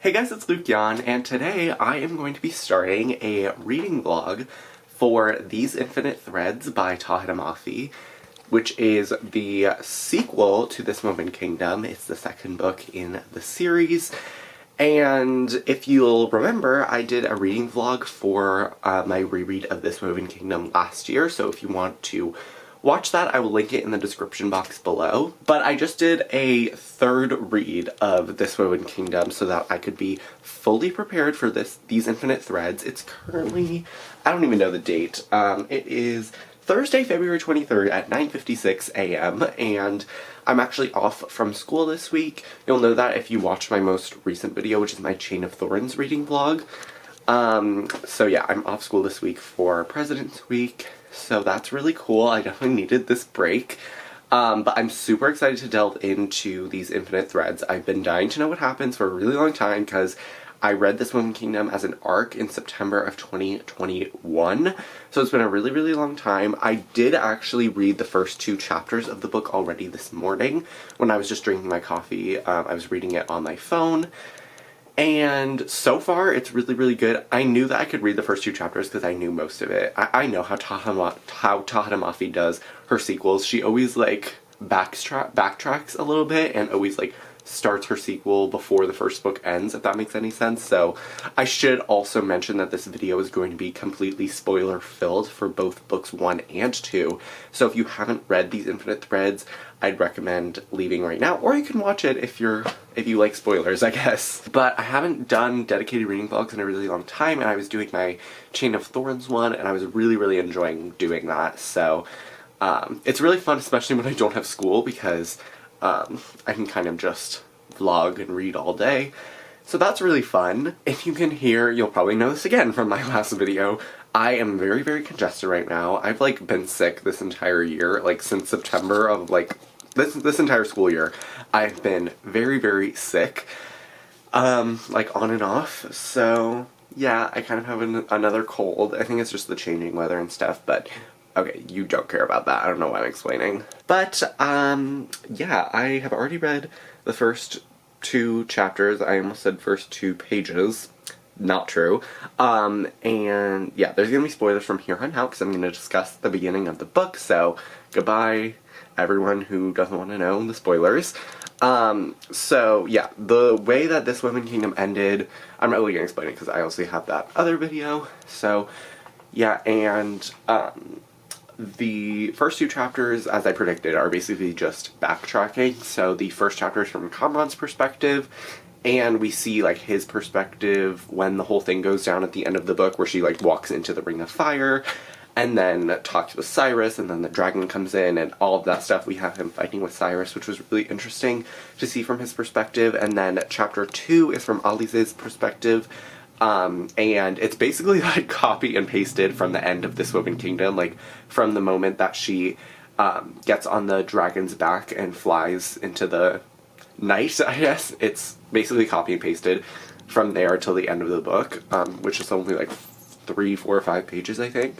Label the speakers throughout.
Speaker 1: Hey guys, it's Luke Yan, and today I am going to be starting a reading vlog for These Infinite Threads by Tah Mafi, which is the sequel to This Woven Kingdom. It's the second book in the series, and if you'll remember, I did a reading vlog for my reread of This Woven Kingdom last year, so if you want to watch that, I will link it in the description box below. But I just did a third read of This Woven Kingdom so that I could be fully prepared for These Infinite Threads. It's currently, I don't even know the date. It is Thursday, February 23rd at 9:56 a.m. and I'm actually off from school this week. You'll know that if you watch my most recent video, which is my Chain of Thorns reading vlog. So yeah, I'm off school this week for President's Week. So that's really cool. I definitely needed this break. But I'm super excited to delve into these Infinite Threads. I've been dying to know what happens for a really long time because I read This Woven Kingdom as an arc in September of 2021. So it's been a really, really long time. I did actually read the first 2 chapters of the book already this morning when I was just drinking my coffee. I was reading it on my phone. And so far, it's really, really good. I knew that I could read the first 2 chapters because I knew most of it. I know how Tah Mafi does her sequels. She always, like, backtracks a little bit and always, like, starts her sequel before the first book ends, if that makes any sense. So I should also mention that this video is going to be completely spoiler-filled for both books 1 and 2. So if you haven't read These Infinite Threads, I'd recommend leaving right now, or you can watch it if you like spoilers, I guess. But I haven't done dedicated reading vlogs in a really long time, and I was doing my Chain of Thorns one, and I was really, really enjoying doing that. So it's really fun, especially when I don't have school, because I can kind of just vlog and read all day. So that's really fun. If you can hear, you'll probably know this again from my last video, I am very, very congested right now. I've, like, been sick this entire year, like, since September of, like, this entire school year. I've been very, very sick, like, on and off. So, yeah, I kind of have another cold. I think it's just the changing weather and stuff, but okay, you don't care about that. I don't know why I'm explaining. But, yeah, I have already read the first 2 chapters. I almost said first 2 pages. Not true. And yeah, there's gonna be spoilers from here on out because I'm gonna discuss the beginning of the book, so goodbye everyone who doesn't want to know the spoilers. So yeah, the way that This Woven Kingdom ended, I'm not really gonna explain it because I also have that other video. So yeah, and the first 2 chapters, as I predicted, are basically just backtracking. So the first chapter is from Kamran's perspective, and we see, like, his perspective when the whole thing goes down at the end of the book, where she, like, walks into the Ring of Fire, and then talks with Cyrus, and then the dragon comes in, and all of that stuff. We have him fighting with Cyrus, which was really interesting to see from his perspective. And then chapter 2 is from Alize's perspective, and it's basically, like, copy and pasted from the end of This Woven Kingdom, like, from the moment that she gets on the dragon's back and flies into the night, I guess. It's basically copy and pasted from there till the end of the book, which is only like 3, 4, or 5 pages, I think.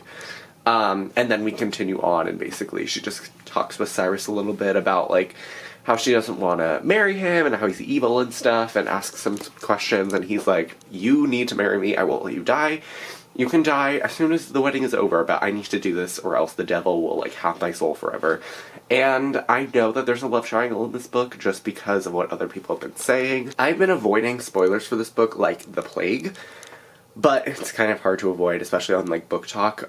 Speaker 1: And then we continue on, and basically she just talks with Cyrus a little bit about, like, how she doesn't want to marry him and how he's evil and stuff, and asks some questions, and he's like, you need to marry me, I won't let you die. You can die as soon as the wedding is over, but I need to do this or else the devil will, like, have my soul forever. And I know that there's a love triangle in this book just because of what other people have been saying. I've been avoiding spoilers for this book like the plague, but it's kind of hard to avoid, especially on, like, book talk.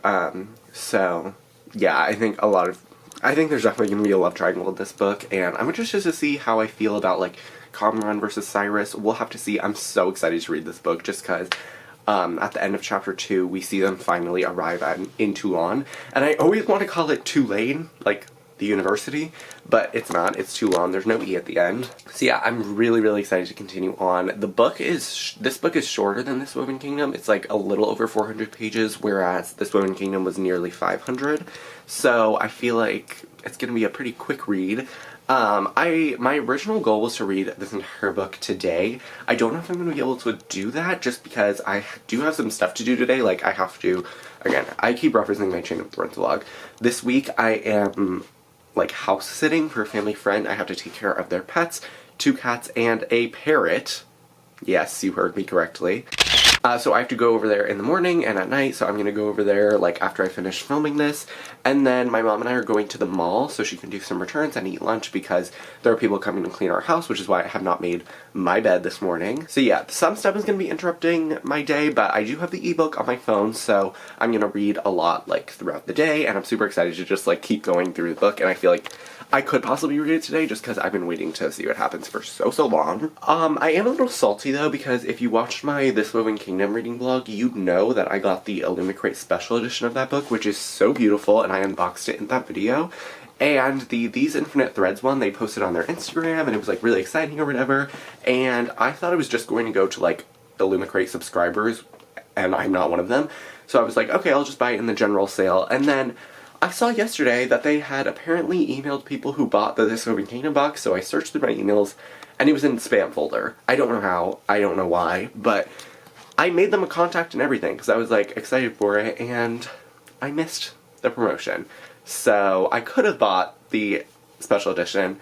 Speaker 1: So yeah, I think there's definitely going to be a love triangle in this book, and I'm interested to see how I feel about, like, Kamran versus Cyrus. We'll have to see. I'm so excited to read this book just because at the end of chapter 2, we see them finally arrive in Toulon, and I always want to call it Tulane, like the university, but it's not. It's Toulon. There's no E at the end. So yeah, I'm really, really excited to continue on. This book is shorter than This Woven Kingdom. It's like a little over 400 pages, whereas This Woven Kingdom was nearly 500. So I feel like it's going to be a pretty quick read. My original goal was to read this entire book today. I don't know if I'm going to be able to do that just because I do have some stuff to do today. Like, I have to, again, I keep referencing my Chain of Thorns vlog. This week I am, like, house sitting for a family friend. I have to take care of their pets, 2 cats and a parrot. Yes, you heard me correctly. So I have to go over there in the morning and at night, so I'm gonna go over there like after I finish filming this, and then my mom and I are going to the mall so she can do some returns and eat lunch because there are people coming to clean our house, which is why I have not made my bed this morning. So yeah, some stuff is gonna be interrupting my day, but I do have the ebook on my phone, so I'm gonna read a lot like throughout the day, and I'm super excited to just like keep going through the book, and I feel like I could possibly read it today just because I've been waiting to see what happens for so long. I am a little salty though because if you watched my This Woven Kingdom reading vlog, you'd know that I got the Illumicrate special edition of that book, which is so beautiful, and I unboxed it in that video. And the These Infinite Threads one, they posted on their Instagram, and it was like really exciting or whatever, and I thought it was just going to go to like Illumicrate subscribers, and I'm not one of them. So I was like, okay, I'll just buy it in the general sale, and then I saw yesterday that they had apparently emailed people who bought the This Woven Kingdom box, so I searched through my emails, and it was in the spam folder. I don't know how, I don't know why, but I made them a contact and everything, because I was, like, excited for it, and I missed the promotion. So I could have bought the special edition,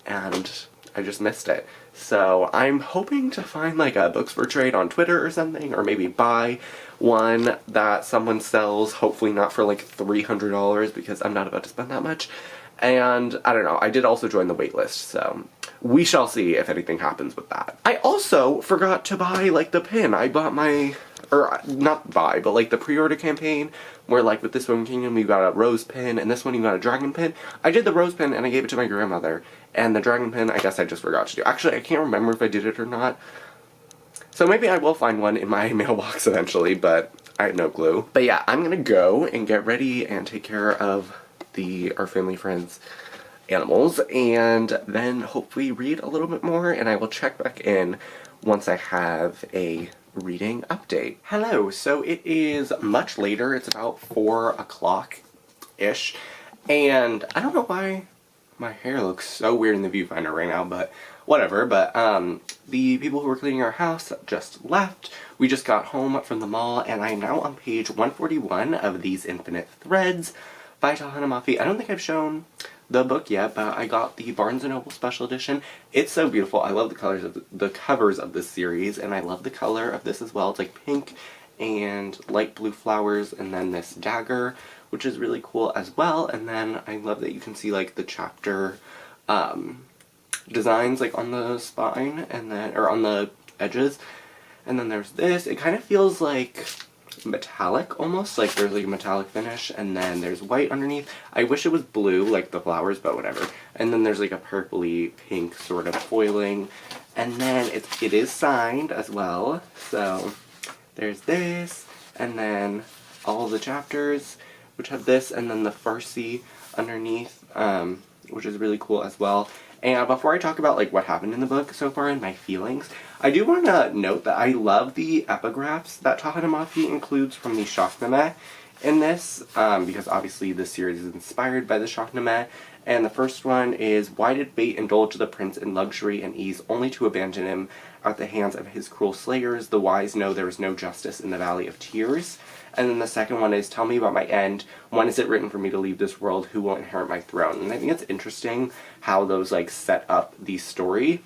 Speaker 1: and I just missed it. So I'm hoping to find like a books for trade on Twitter or something, or maybe buy one that someone sells, hopefully not for like $300 because I'm not about to spend that much. And I don't know, I did also join the waitlist, so we shall see if anything happens with that. I also forgot to buy like the pin. I bought my, or not buy, but like the pre-order campaign where like with This Woven Kingdom you got a rose pin and this one you got a dragon pin. I did the rose pin and I gave it to my grandmother, and the dragon pin I guess I just forgot to do. Actually, I can't remember if I did it or not. So maybe I will find one in my mailbox eventually, but I have no clue. But yeah, I'm gonna go and get ready and take care of our family friends' animals, and then hopefully read a little bit more, and I will check back in once I have a reading update. Hello, so it is much later, it's about 4 o'clock-ish, and I don't know why my hair looks so weird in the viewfinder right now, but whatever. But the people who were cleaning our house just left. We just got home from the mall, and I'm now on page 141 of These Infinite Threads by Tahina Mafi. I don't think I've shown the book yet, but I got the Barnes & Noble special edition. It's so beautiful. I love the colors of the covers of this series, and I love the color of this as well. It's like pink and light blue flowers, and then this dagger, which is really cool as well. And then I love that you can see like the chapter designs like on the spine, and then, or on the edges. And then there's this. It kind of feels like metallic almost, like there's like a metallic finish, and then there's white underneath. I wish it was blue like the flowers, but whatever. And then there's like a purpley pink sort of foiling, and then it is signed as well. So there's this, and then all the chapters which have this, and then the Farsi underneath, which is really cool as well. And before I talk about like what happened in the book so far and my feelings, I do want to note that I love the epigraphs that Tahina Mafi includes from the Shahnameh in this, because obviously this series is inspired by the Shahnameh. And the first one is, why did fate indulge the prince in luxury and ease only to abandon him at the hands of his cruel slayers? The wise know there is no justice in the Valley of Tears. And then the second one is, tell me about my end. When is it written for me to leave this world? Who will inherit my throne? And I think it's interesting how those like set up the story.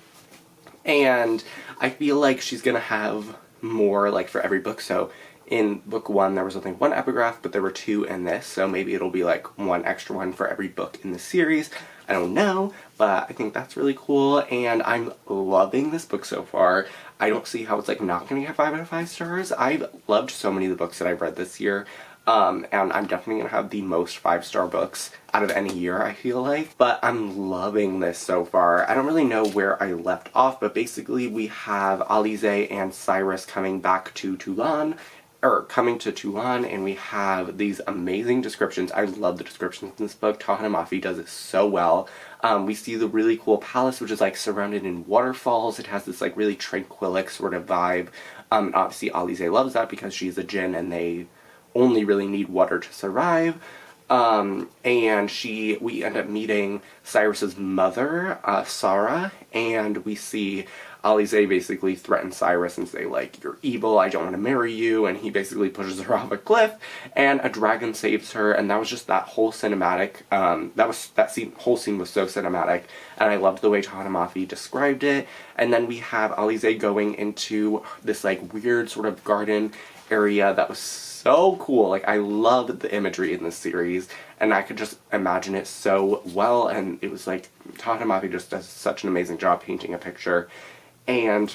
Speaker 1: And I feel like she's gonna have more like for every book. So in book 1 there was only 1 epigraph, but there were 2 in this, so maybe it'll be like 1 extra one for every book in the series. I don't know, but I think that's really cool, and I'm loving this book so far. I don't see how it's like not gonna get 5 out of 5 stars. I've loved so many of the books that I've read this year, and I'm definitely gonna have the most 5-star books out of any year, I feel like. But I'm loving this so far. I don't really know where I left off, but basically we have Alize and Cyrus coming back to Toulon, and we have these amazing descriptions. I love the descriptions in this book. Tahina Mafi does it so well. We see the really cool palace, which is like surrounded in waterfalls. It has this like really tranquilic sort of vibe. And obviously Alize loves that because she's a djinn and they only really need water to survive. And we end up meeting Cyrus's mother, Sarah, and we see Alisaie basically threatens Cyrus and say, like, you're evil, I don't want to marry you, and he basically pushes her off a cliff, and a dragon saves her, and that was just that whole cinematic, whole scene was so cinematic, and I loved the way Tahanamafi described it. And then we have Alisaie going into this, like, weird sort of garden area that was so cool. Like, I loved the imagery in this series, and I could just imagine it so well, and it was like, Tahanamafi just does such an amazing job painting a picture. And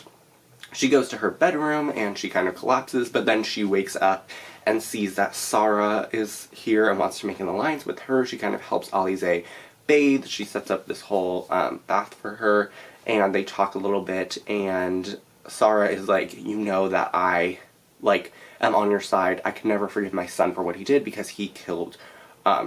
Speaker 1: she goes to her bedroom, and she kind of collapses, but then she wakes up and sees that Sara is here and wants to make an alliance with her. She kind of helps Alisaie bathe. She sets up this whole bath for her, and they talk a little bit, and Sara is like, you know that I, like, am on your side. I can never forgive my son for what he did because he killed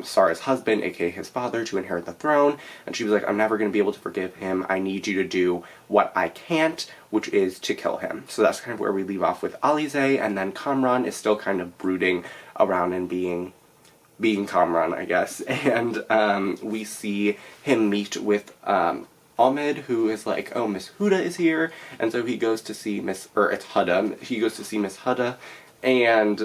Speaker 1: Sara's husband, aka his father, to inherit the throne. And she was like, I'm never going to be able to forgive him. I need you to do what I can't, which is to kill him. So that's kind of where we leave off with Alisaie, and then Kamran is still kind of brooding around and being Kamran, I guess. And we see him meet with Ahmed, who is like, oh, Miss Huda is here, and so he goes to see it's Huda. He goes to see Miss Huda, and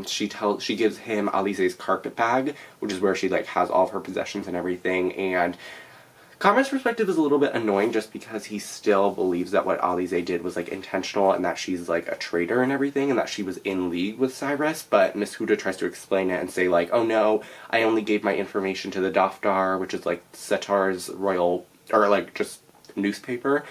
Speaker 1: she gives him Alisaie's carpet bag, which is where she, like, has all of her possessions and everything. And Kamran's perspective is a little bit annoying just because he still believes that what Alisaie did was, like, intentional, and that she's, like, a traitor and everything, and that she was in league with Cyrus. But Miss Huda tries to explain it and say, like, oh no, I only gave my information to the Daftar, which is, like, Setar's royal, or, like, just newspaper.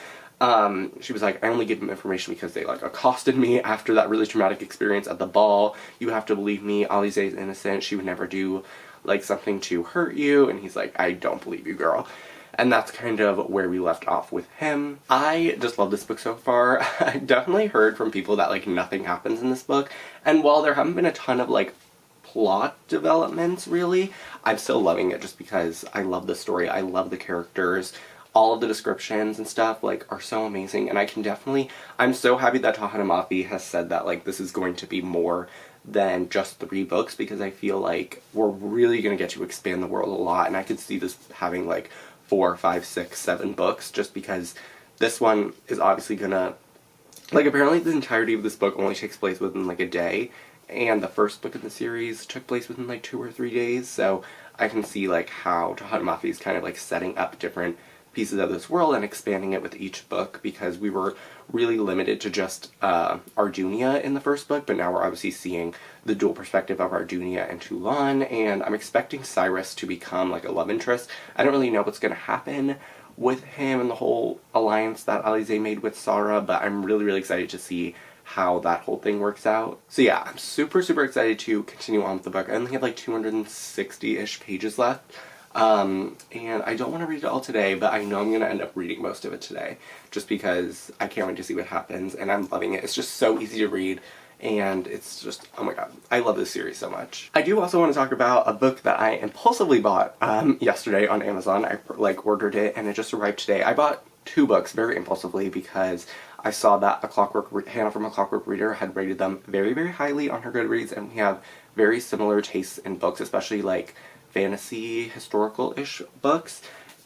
Speaker 1: She was like, I only gave them information because they, like, accosted me after that really traumatic experience at the ball. You have to believe me. Alisaie is innocent. She would never do, like, something to hurt you. And he's like, I don't believe you, girl. And that's kind of where we left off with him. I just love this book so far. I've definitely heard from people that, like, nothing happens in this book. And while there haven't been a ton of, like, plot developments, really, I'm still loving it just because I love the story. I love the characters. All of the descriptions and stuff, like, are so amazing, and I'm so happy that Tahanamafi has said that, like, this is going to be more than just 3 books, because I feel like we're really going to get to expand the world a lot, and I could see this having, like, 4, 5, 6, 7 books, just because this one is obviously gonna, like, apparently the entirety of this book only takes place within, like, a day, and the first book in the series took place within, like, 2 or 3 days, so I can see, like, how Tahanamafi is kind of, like, setting up different pieces of this world and expanding it with each book, because we were really limited to just Ardunia in the first book, but now we're obviously seeing the dual perspective of Ardunia and Toulon, and I'm expecting Cyrus to become, like, a love interest. I don't really know what's going to happen with him and the whole alliance that Alisaie made with Sara, but I'm really, really excited to see how that whole thing works out. So yeah, I'm super, super excited to continue on with the book. I only have, like, 260-ish pages left. And I don't want to read it all today, but I know I'm going to end up reading most of it today, just because I can't wait to see what happens, and I'm loving it. It's just so easy to read, and it's just, oh my god, I love this series so much. I do also want to talk about a book that I impulsively bought yesterday on Amazon. I, like, ordered it, and it just arrived today. I bought 2 books very impulsively because I saw that Hannah from A Clockwork Reader had rated them very, very highly on her Goodreads, and we have very similar tastes in books, especially, like, fantasy, historical-ish books,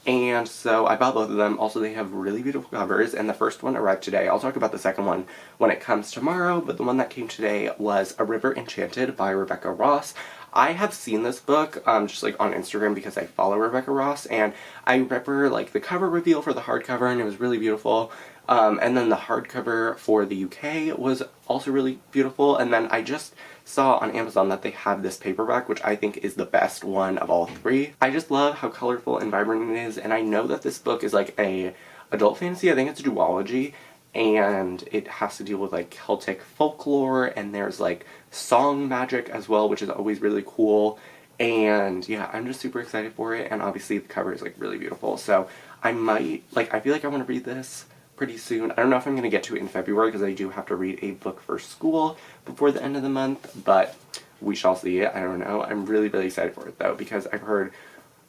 Speaker 1: and so I bought both of them. Also, they have really beautiful covers, and the first one arrived today. I'll talk about the second one when it comes tomorrow, but the one that came today was A River Enchanted by Rebecca Ross. I have seen this book, just, like, on Instagram because I follow Rebecca Ross, and I remember, like, the cover reveal for the hardcover, and it was really beautiful. And then the hardcover for the UK was also really beautiful, and then I just saw on Amazon that they have this paperback, which I think is the best one of all 3. I just love how colorful and vibrant it is, and I know that this book is, like, a adult fantasy. I think it's a duology, and it has to deal with, like, Celtic folklore, and there's, like, song magic as well, which is always really cool. And yeah, I'm just super excited for it, and obviously the cover is, like, really beautiful, so I might, like, I feel like I want to read this pretty soon. I don't know if I'm going to get to it in February, because I do have to read a book for school before the end of the month, but we shall see. I don't know. I'm really, really excited for it, though, because I've heard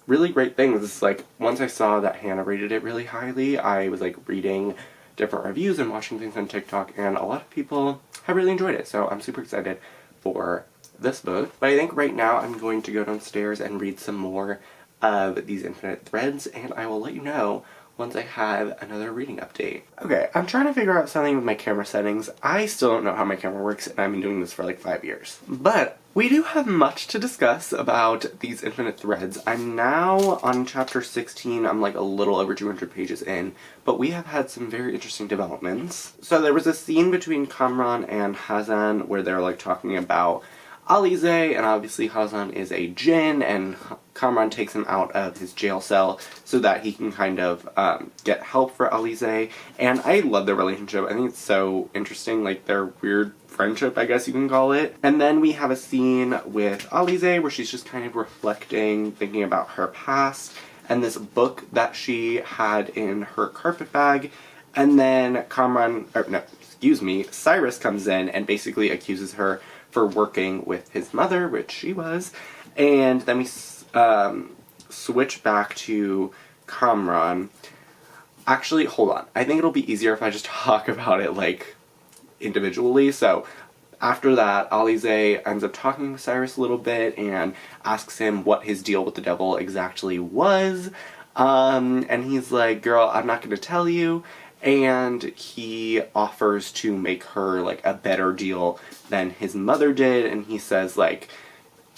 Speaker 1: really great things. Like, once I saw that Hannah rated it really highly, I was, like, reading different reviews and watching things on TikTok, and a lot of people have really enjoyed it, so I'm super excited for this book. But I think right now I'm going to go downstairs and read some more of these Infinite Threads, and I will let you know once I have another reading update. Okay, I'm trying to figure out something with my camera settings. I still don't know how my camera works, and I've been doing this for like 5 years. But we do have much to discuss about these Infinite Threads. I'm now on chapter 16. I'm like a little over 200 pages in, but we have had some very interesting developments. So there was a scene between Kamran and Hazan where they're like talking about Alize, and obviously Hazan is a jinn, and Kamran takes him out of his jail cell so that he can kind of get help for Alize, and I love their relationship. I think it's so interesting, like their weird friendship, I guess you can call it. And then we have a scene with Alize where she's just kind of reflecting, thinking about her past, and this book that she had in her carpet bag, and then Cyrus comes in and basically accuses her for working with his mother, which she was, and then we switch back to Kamran. Actually, hold on. I think it'll be easier if I just talk about it, like, individually. So, after that, Alize ends up talking with Cyrus a little bit and asks him what his deal with the devil exactly was, and he's like, girl, I'm not gonna tell you. And he offers to make her, like, a better deal than his mother did, and he says, like,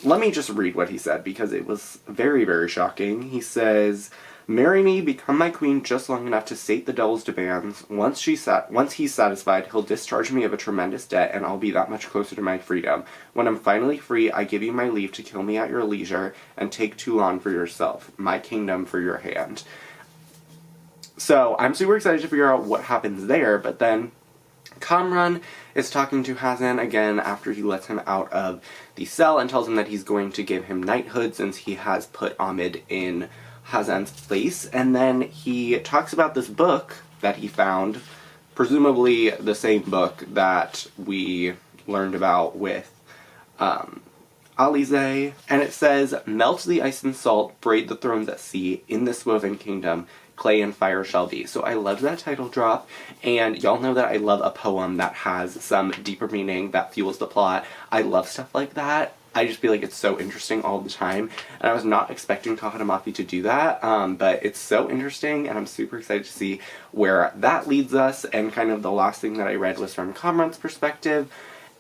Speaker 1: let me just read what he said, because it was very, very shocking. He says, marry me, become my queen just long enough to sate the devil's demands. Once he's satisfied, he'll discharge me of a tremendous debt, and I'll be that much closer to my freedom. When I'm finally free, I give you my leave to kill me at your leisure, and take Toulon for yourself, my kingdom for your hand. So, I'm super excited to figure out what happens there, but then Kamran is talking to Hazan again after he lets him out of the cell and tells him that he's going to give him knighthood since he has put Ahmed in Hazan's place. And then he talks about this book that he found, presumably the same book that we learned about with Alize, and it says, melt the ice and salt, braid the thrones at sea, in this woven kingdom, clay and fire shall be. So I loved that title drop, and y'all know that I love a poem that has some deeper meaning that fuels the plot. I love stuff like that. I just feel like it's so interesting all the time, and I was not expecting Tahereh Mafi to do that, but it's so interesting, and I'm super excited to see where that leads us. And kind of the last thing that I read was from Kamran's perspective,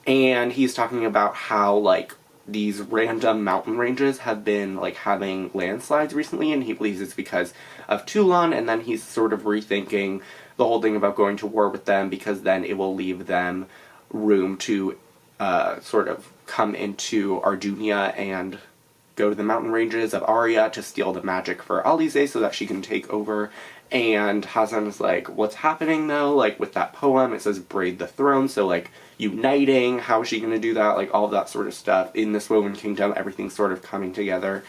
Speaker 1: and he's talking about how, like, these random mountain ranges have been, like, having landslides recently, and he believes it's because of Toulon, and then he's sort of rethinking the whole thing about going to war with them, because then it will leave them room to sort of come into Ardunia and go to the mountain ranges of Aria to steal the magic for Alize so that she can take over. And Hazan is like, what's happening though? Like, with that poem, it says braid the throne, so, like, uniting, how is she gonna do that? Like, all of that sort of stuff. In this woven kingdom, everything's sort of coming together.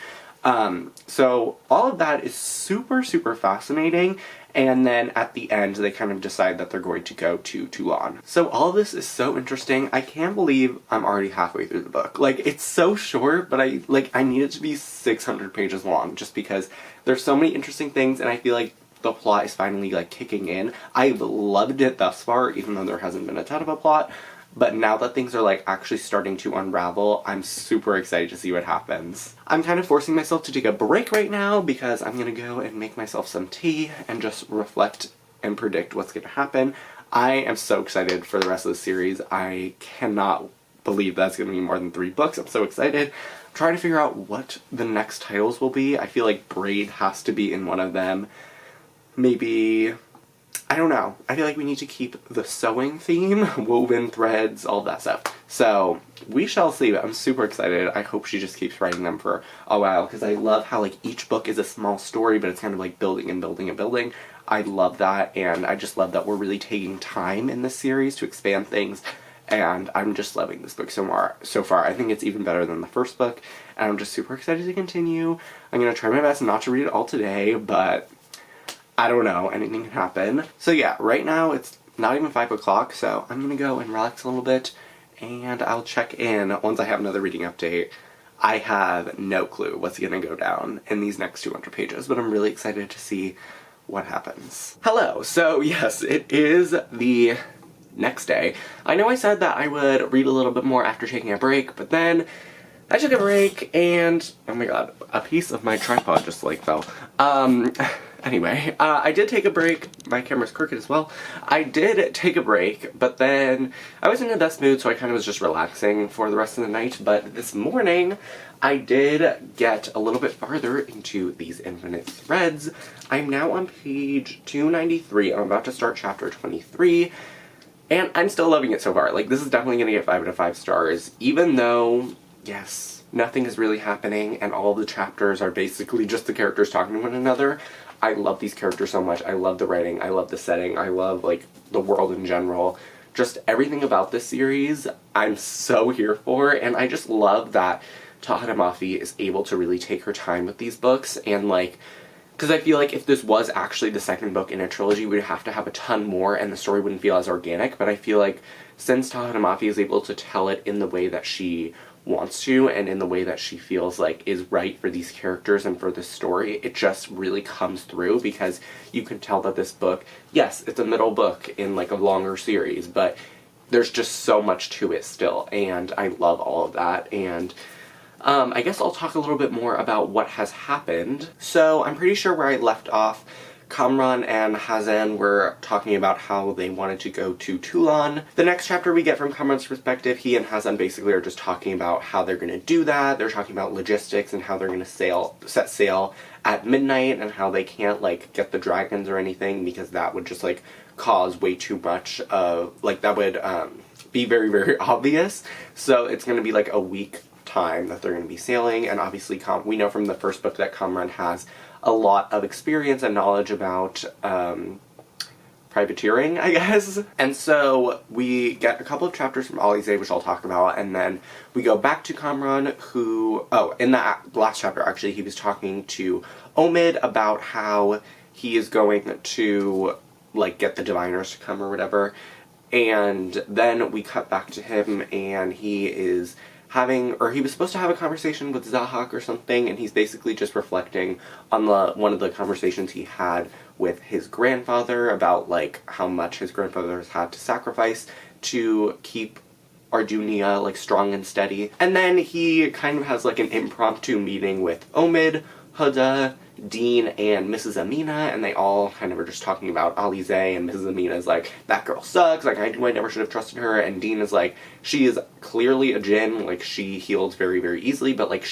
Speaker 1: So all of that is super, super fascinating. And then at the end, they kind of decide that they're going to go to Toulon. So all of this is so interesting. I can't believe I'm already halfway through the book. Like, it's so short, but I need it to be 600 pages long, just because there's so many interesting things, and I feel like the plot is finally, like, kicking in. I've loved it thus far, even though there hasn't been a ton of a plot. But now that things are, like, actually starting to unravel, I'm super excited to see what happens. I'm kind of forcing myself to take a break right now because I'm gonna go and make myself some tea and just reflect and predict what's gonna happen. I am so excited for the rest of the series. I cannot believe that's gonna be more than 3 books. I'm so excited. I'm trying to figure out what the next titles will be. I feel like Braid has to be in one of them. Maybe, I don't know. I feel like we need to keep the sewing theme, woven threads, all that stuff. So, we shall see, but I'm super excited. I hope she just keeps writing them for a while, because I love how, like, each book is a small story, but it's kind of, like, building and building and building. I love that, and I just love that we're really taking time in this series to expand things, and I'm just loving this book so far. I think it's even better than the first book, and I'm just super excited to continue. I'm gonna try my best not to read it all today, but I don't know, anything can happen. So yeah, right now it's not even 5 o'clock, so I'm gonna go and relax a little bit, and I'll check in once I have another reading update. I have no clue what's gonna go down in these next 200 pages, but I'm really excited to see what happens. Hello, so yes, it is the next day. I know I said that I would read a little bit more after taking a break, but then I took a break and, oh my god, a piece of my tripod just, like, fell. Anyway, I did take a break. My camera's crooked as well. I did take a break, but then I was in the best mood, so I kind of was just relaxing for the rest of the night. But this morning, I did get a little bit farther into these Infinite Threads. I'm now on page 293. I'm about to start chapter 23. And I'm still loving it so far. Like, this is definitely going to get 5 out of 5 stars, even though, yes, nothing is really happening, and all the chapters are basically just the characters talking to one another. I love these characters so much. I love the writing. I love the setting. I love, like, the world in general. Just everything about this series, I'm so here for, and I just love that Tahereh Mafi is able to really take her time with these books, and, like, because I feel like if this was actually the second book in a trilogy, we'd have to have a ton more and the story wouldn't feel as organic, but I feel like since Tahereh Mafi is able to tell it in the way that she wants to and in the way that she feels like is right for these characters and for this story, it just really comes through because you can tell that this book, yes, it's a middle book in like a longer series, but there's just so much to it still, and I love all of that. And I guess I'll talk a little bit more about what has happened. So I'm pretty sure where I left off, Kamran and Hazan were talking about how they wanted to go to Toulon. The next chapter we get from Kamran's perspective, he and Hazan basically are just talking about how they're going to do that. They're talking about logistics and how they're going to set sail at midnight and how they can't like get the dragons or anything because that would just like cause way too much of, like that would be very, very obvious. So it's going to be like a week time that they're going to be sailing, and obviously we know from the first book that Kamran has a lot of experience and knowledge about privateering, I guess. And so we get a couple of chapters from Alize, which I'll talk about, and then we go back to Kamran, who, in the last chapter actually, he was talking to Omid about how he is going to like get the diviners to come or whatever, and then we cut back to him and he is he was supposed to have a conversation with Zahak or something, and he's basically just reflecting on one of the conversations he had with his grandfather about, like, how much his grandfather has had to sacrifice to keep Ardunia, like, strong and steady. And then he kind of has, like, an impromptu meeting with Omid, Huda, Dean, and Mrs. Amina, and they all kind of are just talking about Alize, and Mrs. Amina is like, that girl sucks, like, I knew I never should have trusted her, and Dean is like, she is clearly a djinn, like, she heals very, very easily, but, like,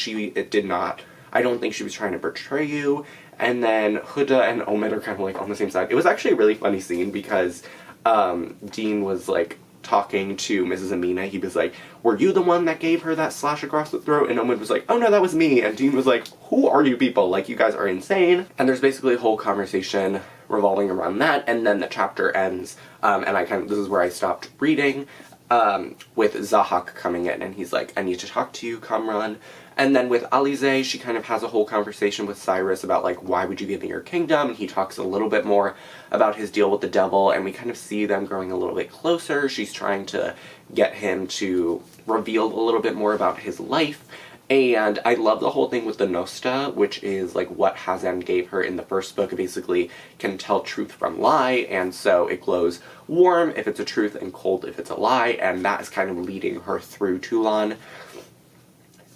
Speaker 1: I don't think she was trying to betray you. And then Huda and Omid are kind of, like, on the same side. It was actually a really funny scene, because Dean was, like, talking to Mrs. Amina. He was like, were you the one that gave her that slash across the throat? And Omid was like, oh no, that was me. And Dean was like, who are you people? Like, you guys are insane. And there's basically a whole conversation revolving around that, and then the chapter ends, and this is where I stopped reading, with Zahak coming in, and he's like, I need to talk to you, Kamran. And then with Alize, she kind of has a whole conversation with Cyrus about, like, why would you give me your kingdom? And he talks a little bit more about his deal with the devil, and we kind of see them growing a little bit closer. She's trying to get him to reveal a little bit more about his life. And I love the whole thing with the Nosta, which is, like, what Hazan gave her in the first book. It basically can tell truth from lie, and so it glows warm if it's a truth and cold if it's a lie, and that is kind of leading her through Toulon.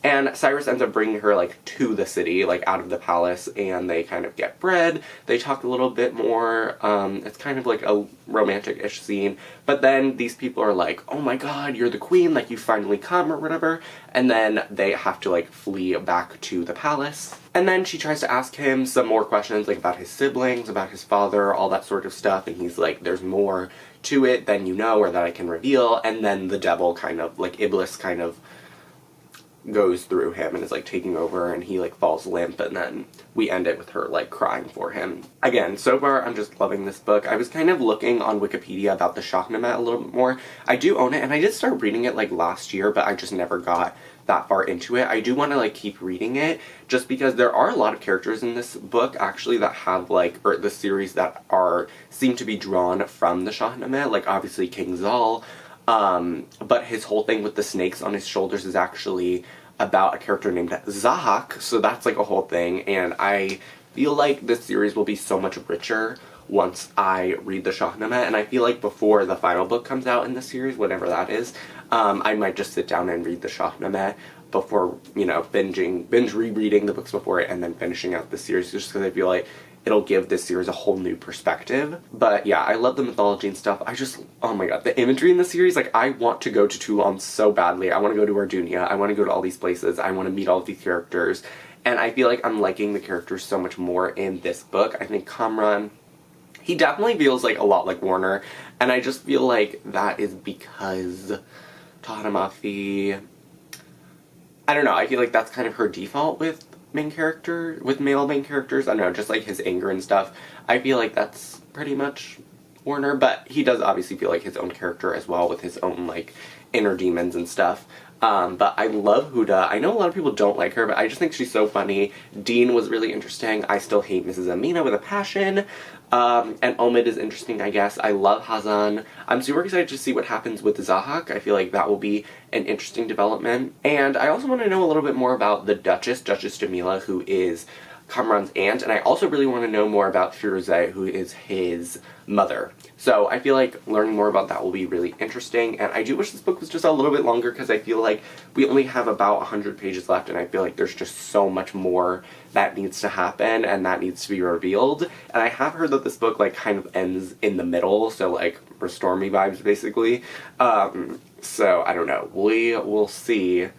Speaker 1: And Cyrus ends up bringing her, like, to the city, like, out of the palace, and they kind of get bread. They talk a little bit more. It's kind of like a romantic-ish scene. But then these people are like, oh my god, you're the queen, like, you finally come, or whatever. And then they have to, like, flee back to the palace. And then she tries to ask him some more questions, like, about his siblings, about his father, all that sort of stuff. And he's like, there's more to it than you know, or that I can reveal. And then the devil kind of, like, Iblis kind of goes through him and is like taking over, and he like falls limp, and then we end it with her like crying for him. Again, so far I'm just loving this book. I was kind of looking on Wikipedia about the Shahnameh a little bit more. I do own it, and I did start reading it like last year, but I just never got that far into it. I do want to like keep reading it just because there are a lot of characters in this book actually that have like, or the series that seem to be drawn from the Shahnameh, like obviously King Zal. But his whole thing with the snakes on his shoulders is actually about a character named Zahak, so that's like a whole thing, and I feel like this series will be so much richer once I read the Shahnameh, and I feel like before the final book comes out in the series, whatever that is, I might just sit down and read the Shahnameh before, you know, binge rereading the books before it and then finishing out the series, just because I feel like it'll give this series a whole new perspective. But yeah, I love the mythology and stuff. I just, oh my god, the imagery in the series, like, I want to go to Toulon so badly. I want to go to Ardunia. I want to go to all these places. I want to meet all of these characters. And I feel like I'm liking the characters so much more in this book. I think Kamran, he definitely feels like a lot like Warner. And I just feel like that is because Tahereh Mafi, I don't know, I feel like that's kind of her default with male main characters. I don't know, just like his anger and stuff. I feel like that's pretty much Warner, but he does obviously feel like his own character as well with his own, like, inner demons and stuff. But I love Huda. I know a lot of people don't like her, but I just think she's so funny. Dean was really interesting. I still hate Mrs. Amina with a passion. And Omid is interesting, I guess. I love Hazan. I'm super excited to see what happens with Zahak. I feel like that will be an interesting development. And I also want to know a little bit more about the Duchess, Duchess Jamila, who is Kamran's aunt, and I also really want to know more about Firuzeh, who is his mother. So I feel like learning more about that will be really interesting, and I do wish this book was just a little bit longer because I feel like we only have about 100 pages left, and I feel like there's just so much more that needs to happen and that needs to be revealed. And I have heard that this book, like, kind of ends in the middle, so, like, Restore Me vibes, basically. So I don't know. We will see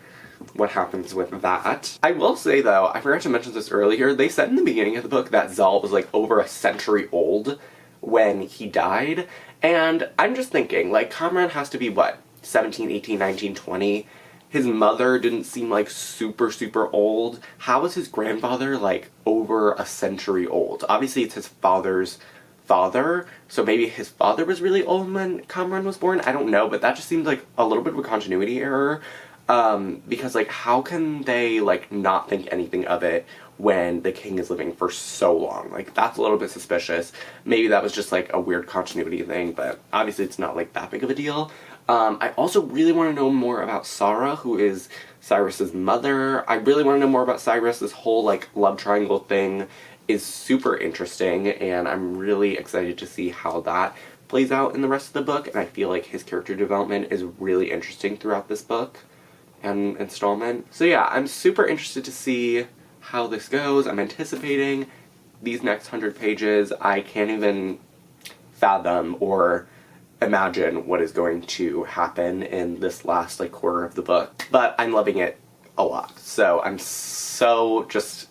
Speaker 1: what happens with that. I will say, though, I forgot to mention this earlier, they said in the beginning of the book that Zal was, like, over a century old when he died, and I'm just thinking, like, Kamran has to be, what, 17, 18, 19, 20? His mother didn't seem, like, super, super old. How is his grandfather, like, over a century old? Obviously, it's his father's father, so maybe his father was really old when Kamran was born? I don't know, but that just seemed like a little bit of a continuity error. Because, like, how can they, like, not think anything of it when the king is living for so long? Like, that's a little bit suspicious. Maybe that was just, like, a weird continuity thing, but obviously it's not, like, that big of a deal. I also really want to know more about Sarah, who is Cyrus's mother. I really want to know more about Cyrus. This whole, like, love triangle thing is super interesting, and I'm really excited to see how that plays out in the rest of the book, and I feel like his character development is really interesting throughout this book and installment. So yeah, I'm super interested to see how this goes. I'm anticipating these next 100 pages. I can't even fathom or imagine what is going to happen in this last, like, quarter of the book. But I'm loving it a lot. So I'm so just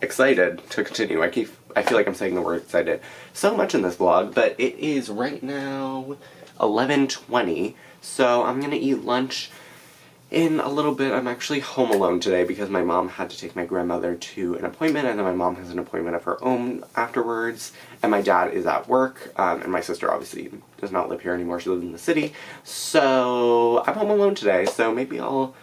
Speaker 1: excited to continue. I feel like I'm saying the word excited so much in this vlog, but it is right now 11:20, so I'm gonna eat lunch in a little bit. I'm actually home alone today because my mom had to take my grandmother to an appointment, and then my mom has an appointment of her own afterwards, and my dad is at work, and my sister obviously does not live here anymore. She lives in the city, so I'm home alone today, so maybe I'll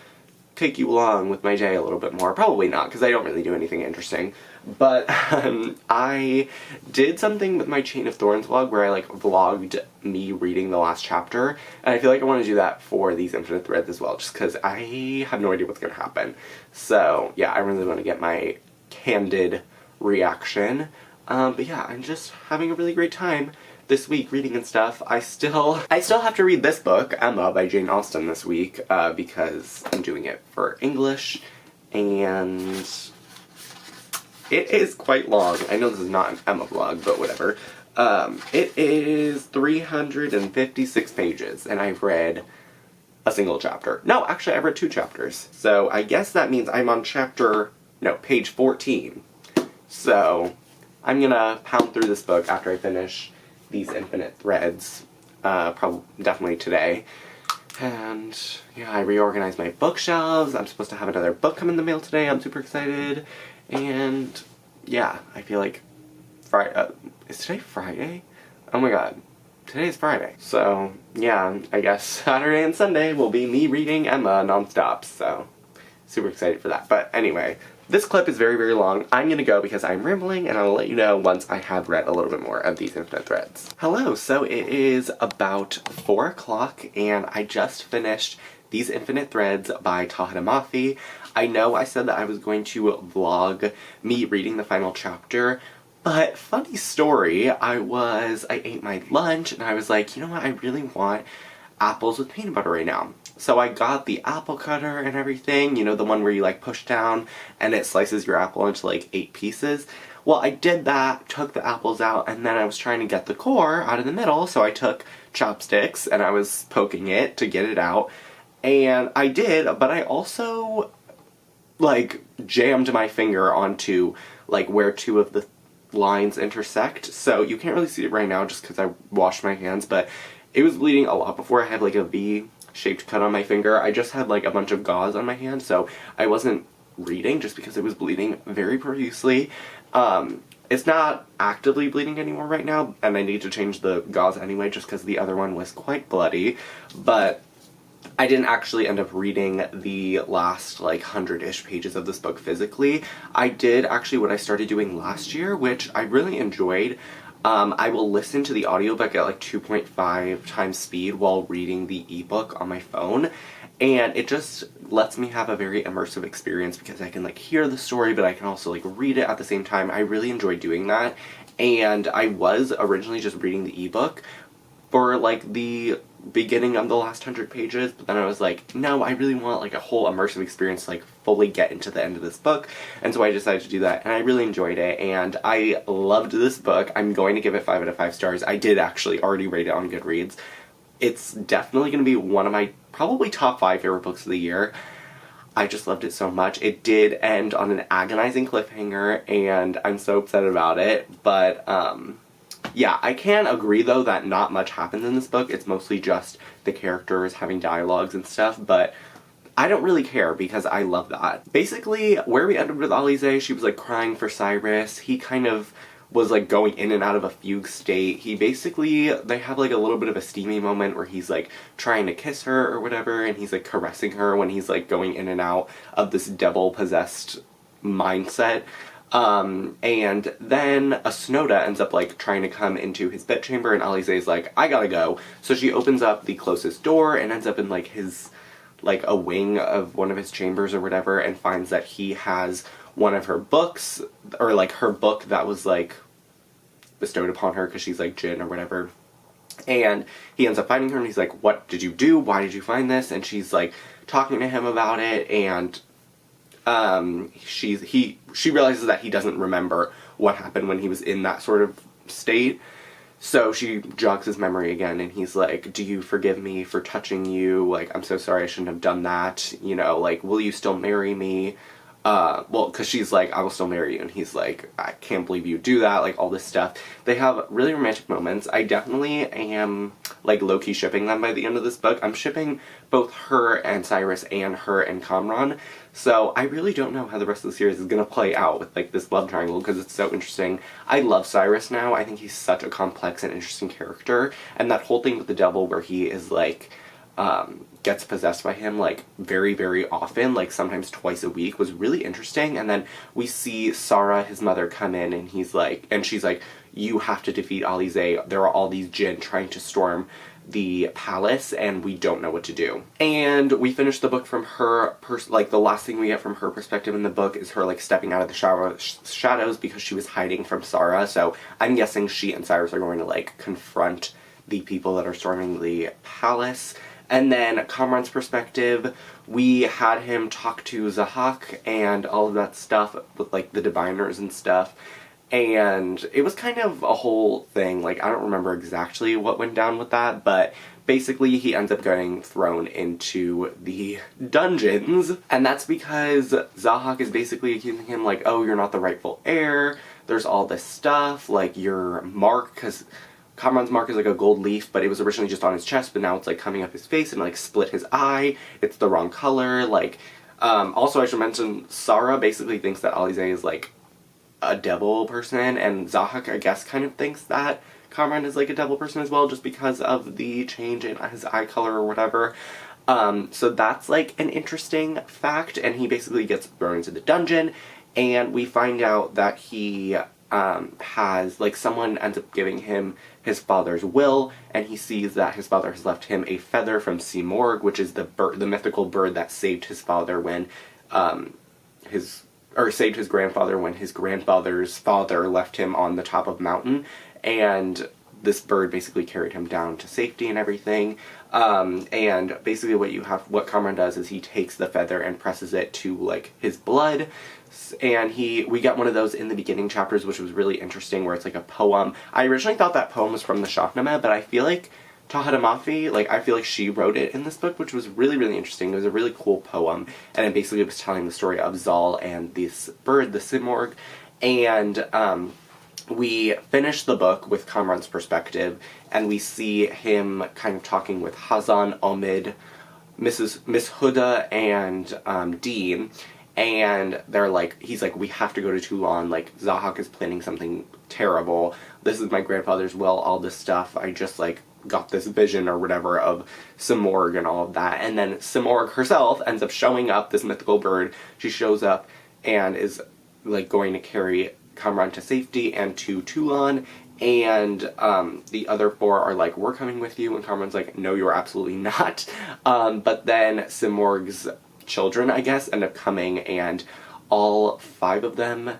Speaker 1: take you along with my day a little bit more. Probably not, because I don't really do anything interesting. But I did something with my Chain of Thorns vlog where I, like, vlogged me reading the last chapter, and I feel like I want to do that for these Infinite Threads as well, just because I have no idea what's going to happen. So yeah, I really want to get my candid reaction. But yeah, I'm just having a really great time this week reading and stuff. I still have to read this book, Emma by Jane Austen, this week, because I'm doing it for English, and it is quite long. I know this is not an Emma vlog, but whatever. It is 356 pages, and I've read a single chapter. No, actually, I've read 2 chapters. So I guess that means I'm on page 14. So I'm gonna pound through this book after I finish these Infinite Threads, definitely today. And yeah, I reorganized my bookshelves. I'm supposed to have another book come in the mail today. I'm super excited. And yeah, I feel like is today Friday? Oh my god, today is Friday. So yeah, I guess Saturday and Sunday will be me reading Emma nonstop, so super excited for that. But anyway, this clip is very, very long. I'm gonna go because I'm rambling, and I'll let you know once I have read a little bit more of these Infinite Threads. Hello, so it is about 4 o'clock, and I just finished These Infinite Threads by Tahereh Mafi. I know I said that I was going to vlog me reading the final chapter, but funny story, I ate my lunch, and I was like, you know what, I really want apples with peanut butter right now. So I got the apple cutter and everything, you know, the one where you, like, push down and it slices your apple into, like, 8 pieces. Well, I did that, took the apples out, and then I was trying to get the core out of the middle, so I took chopsticks and I was poking it to get it out. And I did, but I also, like, jammed my finger onto, like, where two of the lines intersect. So you can't really see it right now just because I washed my hands, but it was bleeding a lot before. I had, like, a V-shaped cut on my finger. I just had, like, a bunch of gauze on my hand, so I wasn't reading just because it was bleeding very profusely. It's not actively bleeding anymore right now, and I need to change the gauze anyway just because the other one was quite bloody, but I didn't actually end up reading the last, like, 100-ish pages of this book physically. I did actually what I started doing last year, which I really enjoyed. I will listen to the audiobook at, like, 2.5 times speed while reading the ebook on my phone, and it just lets me have a very immersive experience because I can, like, hear the story, but I can also, like, read it at the same time. I really enjoy doing that, and I was originally just reading the ebook for, like, the beginning of the last 100 pages, but then I was like, no, I really want, like, a whole immersive experience to, like, fully get into the end of this book, and so I decided to do that, and I really enjoyed it, and I loved this book. I'm going to give it 5 out of 5 stars. I did actually already rate it on Goodreads. It's definitely going to be one of my probably top 5 favorite books of the year. I just loved it so much. It did end on an agonizing cliffhanger, and I'm so upset about it, but, yeah, I can agree, though, that not much happens in this book. It's mostly just the characters having dialogues and stuff, but I don't really care because I love that. Basically, where we ended with Alisaie, she was, like, crying for Cyrus. He kind of was, like, going in and out of a fugue state. He basically, they have, like, a little bit of a steamy moment where he's, like, trying to kiss her or whatever, and he's, like, caressing her when he's, like, going in and out of this devil-possessed mindset. And then Asnoda ends up, like, trying to come into his bedchamber, and Alisaie's like, I gotta go. So she opens up the closest door and ends up in, like, his, like, a wing of one of his chambers or whatever, and finds that he has one of her books, or, like, her book that was, like, bestowed upon her because she's, like, Jinn or whatever. And he ends up finding her, and he's like, what did you do? Why did you find this? And she's, like, talking to him about it, and she realizes that he doesn't remember what happened when he was in that sort of state. So she jogs his memory again, and he's like, do you forgive me for touching you? Like, I'm so sorry, I shouldn't have done that. You know, like, will you still marry me? Well, because she's like, I will still marry you, and he's like, I can't believe you do that, like, all this stuff. They have really romantic moments. I definitely am, like, low-key shipping them by the end of this book. I'm shipping both her and Cyrus and her and Kamran, so I really don't know how the rest of the series is gonna play out with, like, this love triangle, because it's so interesting. I love Cyrus now. I think he's such a complex and interesting character, and that whole thing with the devil where he is, like, gets possessed by him, like, very, very often, like, sometimes twice a week, was really interesting. And then we see Sarah, his mother, come in, and he's like, and she's like, you have to defeat Alisaie. There are all these Jinn trying to storm the palace, and we don't know what to do. And we finish the book from her, like, the last thing we get from her perspective in the book is her, like, stepping out of the shadows because she was hiding from Sarah, so I'm guessing she and Cyrus are going to, like, confront the people that are storming the palace. And then Kamran's perspective, we had him talk to Zahak and all of that stuff with, like, the diviners and stuff. And it was kind of a whole thing. Like, I don't remember exactly what went down with that, but basically he ends up getting thrown into the dungeons. And that's because Zahak is basically accusing him, like, oh, you're not the rightful heir. There's all this stuff, like, your mark, because Kamran's mark is like a gold leaf, but it was originally just on his chest, but now it's, like, coming up his face and, like, split his eye. It's the wrong color. Like, also I should mention, Sarah basically thinks that Alisaie is, like, a devil person, and Zahak, I guess, kind of thinks that Kamran is, like, a devil person as well, just because of the change in his eye color or whatever. So that's, like, an interesting fact, and he basically gets thrown into the dungeon, and we find out that he has, like, someone ends up giving him his father's will, and he sees that his father has left him a feather from Simorg, which is the mythical bird that saved his father when saved his grandfather when his grandfather's father left him on the top of a mountain, and this bird basically carried him down to safety and everything. And basically what Kamran does is he takes the feather and presses it to, like, his blood, and we get one of those in the beginning chapters, which was really interesting, where it's like a poem. I originally thought that poem was from the Shahnameh, but I feel like Taha Mafi, like, I feel like she wrote it in this book, which was really, really interesting. It was a really cool poem, and it basically was telling the story of Zal and this bird, the Simorgh, and, we finish the book with Kamran's perspective, and we see him kind of talking with Hazan, Omid, Miss Huda, and Dean, and they're like, he's like, we have to go to Toulon, like, Zahak is planning something terrible, this is my grandfather's will, all this stuff, I just, like, got this vision or whatever of Simorgh and all of that. And then Simorgh herself ends up showing up, this mythical bird. She shows up and is, like, going to carry Kamran to safety and to Toulon, and the other four are like, we're coming with you, and Kamran's like, no, you're absolutely not. But then Simorgh's children, I guess, end up coming, and all 5 of them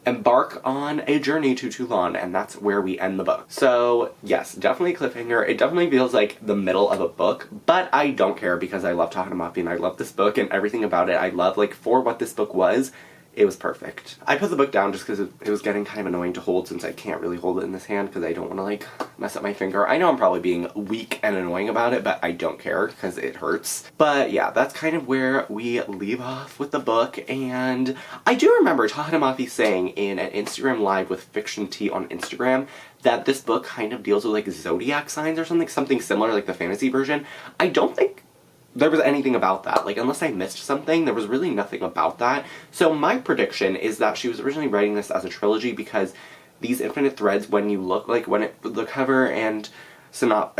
Speaker 1: embark on a journey to Toulon, and that's where we end the book. So, yes, definitely a cliffhanger. It definitely feels like the middle of a book, but I don't care because I love Taha Mafi and I love this book and everything about it. I love, like, for what this book was, it was perfect. I put the book down just because it was getting kind of annoying to hold, since I can't really hold it in this hand because I don't want to, like, mess up my finger. I know I'm probably being weak and annoying about it, but I don't care because it hurts. But yeah, that's kind of where we leave off with the book, and I do remember Taha Mafi saying in an Instagram live with Fiction Tea on Instagram that this book kind of deals with, like, zodiac signs or something similar, like the fantasy version. I don't think there was anything about that. Like, unless I missed something, there was really nothing about that. So my prediction is that she was originally writing this as a trilogy because these Infinite Threads, when you look, like, when the cover and well,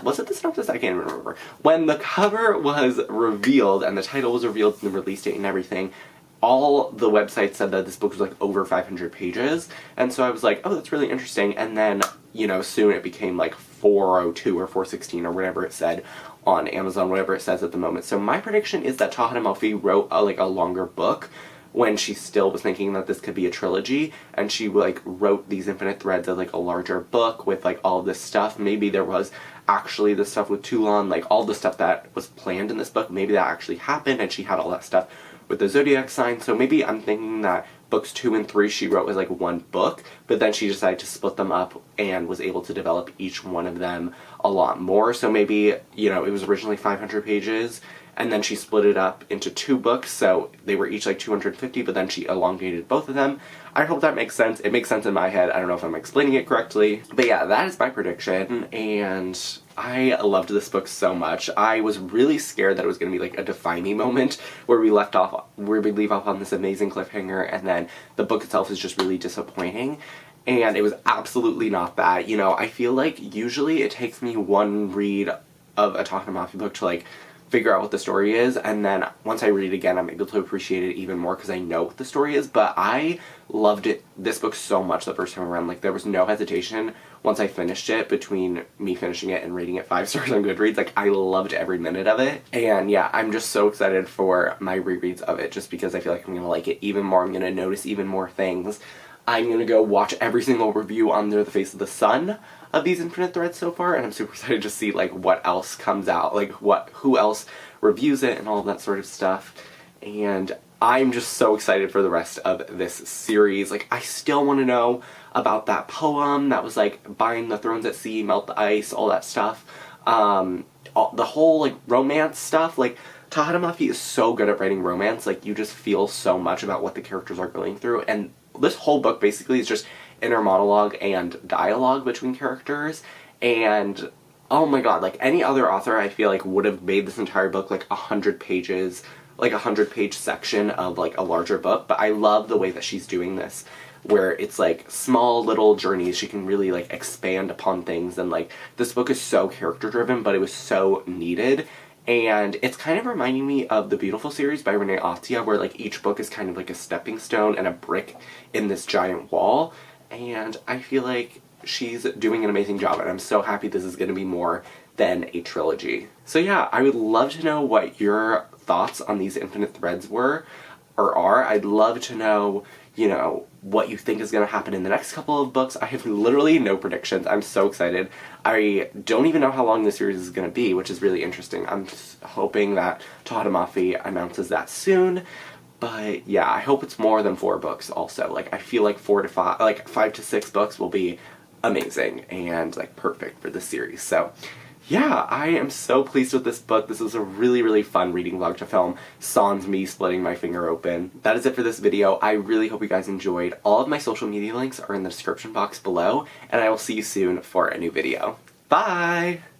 Speaker 1: was it the synopsis? I can't even remember. When the cover was revealed and the title was revealed and the release date and everything, all the websites said that this book was, like, over 500 pages. And so I was like, oh, that's really interesting. And then, you know, soon it became, like, 402 or 416 or whatever it said on Amazon, whatever it says at the moment. So my prediction is that Taha Mafi wrote a longer book when she still was thinking that this could be a trilogy, and she, like, wrote these Infinite Threads as, like, a larger book with, like, all this stuff. Maybe there was actually the stuff with Toulon, like, all the stuff that was planned in this book, maybe that actually happened, and she had all that stuff with the zodiac sign. So maybe I'm thinking that books 2 and 3 she wrote as, like, one book, but then she decided to split them up and was able to develop each one of them a lot more. So maybe, you know, it was originally 500 pages, and then she split it up into 2 books, so they were each, like, 250, but then she elongated both of them. I hope that makes sense. It makes sense in my head. I don't know if I'm explaining it correctly. But yeah, that is my prediction, and I loved this book so much. I was really scared that it was going to be, like, a Define Me moment where we leave off on this amazing cliffhanger, and then the book itself is just really disappointing. And it was absolutely not that. You know, I feel like usually it takes me one read of a Taha Mafi book to, like, figure out what the story is, and then once I read it again, I'm able to appreciate it even more because I know what the story is. But I loved this book so much the first time around. Like, there was no hesitation once I finished it between me finishing it and rating it 5 stars on Goodreads. Like, I loved every minute of it. And yeah, I'm just so excited for my rereads of it just because I feel like I'm gonna like it even more. I'm gonna notice even more things. I'm gonna go watch every single review Under the Face of the Sun of these Infinite Threads so far, and I'm super excited to see, like, what else comes out, like, who else reviews it and all that sort of stuff. And I'm just so excited for the rest of this series. Like, I still want to know about that poem that was, like, bind the thrones at sea, melt the ice, all that stuff. The whole, like, romance stuff. Like, Taha Mafi is so good at writing romance. Like, you just feel so much about what the characters are going through, and this whole book basically is just inner monologue and dialogue between characters. And oh my god, like, any other author I feel like would have made this entire book like 100 pages, like a 100-page section of, like, a larger book. But I love the way that she's doing this, where it's, like, small little journeys. She can really, like, expand upon things, and, like, this book is so character driven, but it was so needed. And it's kind of reminding me of the Beautiful series by Renee Ahdieh, where, like, each book is kind of like a stepping stone and a brick in this giant wall. And I feel like she's doing an amazing job, and I'm so happy this is going to be more than a trilogy. So yeah, I would love to know what your thoughts on these Infinite Threads were, or are. I'd love to know, you know, what you think is going to happen in the next couple of books. I have literally no predictions. I'm so excited. I don't even know how long this series is going to be, which is really interesting. I'm just hoping that Tohitomafi announces that soon. But yeah, I hope it's more than 4 books also. Like, I feel like 5 to 6 books will be amazing and like perfect for this series. So yeah, I am so pleased with this book. This was a really, really fun reading vlog to film, sans me splitting my finger open. That is it for this video. I really hope you guys enjoyed. All of my social media links are in the description box below, and I will see you soon for a new video. Bye!